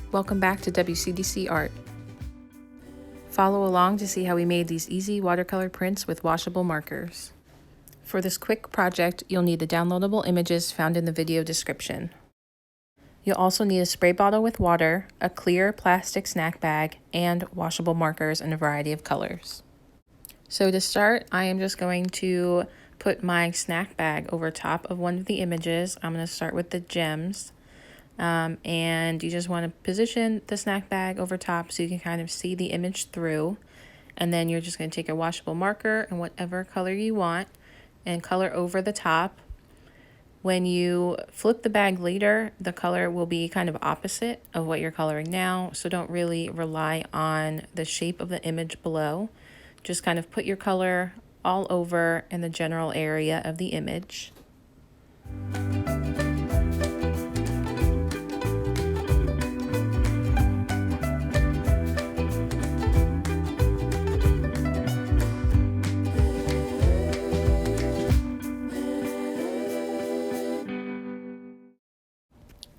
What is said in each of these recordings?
Welcome back to WCDC Art. Follow along to see how we made these easy watercolor prints with washable markers. For this quick project, you'll need the downloadable images found in the video description. You'll also need a spray bottle with water, a clear plastic snack bag, and washable markers in a variety of colors. So to start, I am just going to put my snack bag over top of one of the images. I'm going to start with the gems. And you just want to position the snack bag over top so you can kind of see the image through. And then you're just going to take a washable marker in whatever color you want and color over the top. When you flip the bag later, the color will be kind of opposite of what you're coloring now, so don't really rely on the shape of the image below. Just kind of put your color all over in the general area of the image.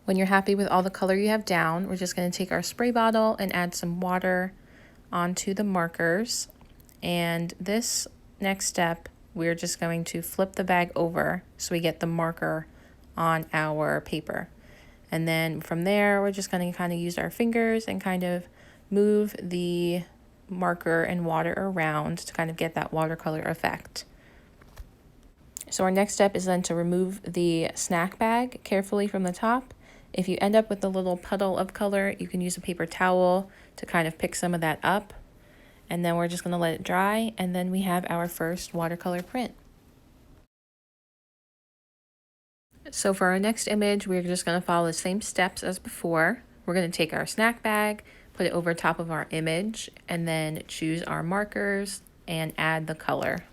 When you're happy with all the color you have down, we're just going to take our spray bottle and add some water onto the markers. And this next step, we're just going to flip the bag over so we get the marker on our paper. And then from there, we're just going to kind of use our fingers and kind of move the marker and water around to kind of get that watercolor effect. So our next step is then to remove the snack bag carefully from the top. If you end up with a little puddle of color, you can use a paper towel to kind of pick some of that up. And then we're just going to let it dry, and then we have our first watercolor print. So for our next image, we're just going to follow the same steps as before. We're going to take our snack bag, put it over top of our image, and then choose our markers and add the color.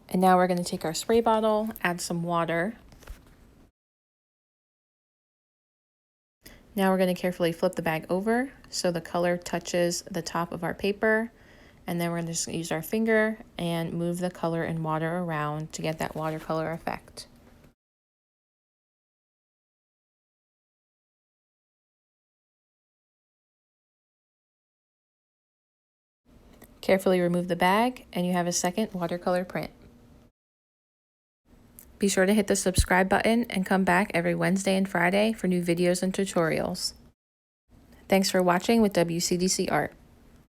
And now we're going to take our spray bottle, add some water. Now we're going to carefully flip the bag over so the color touches the top of our paper. And then we're going to just use our finger and move the color and water around to get that watercolor effect. Carefully remove the bag and you have a second watercolor print. Be sure to hit the subscribe button and come back every Wednesday and Friday for new videos and tutorials. Thanks for watching with WCDC Art.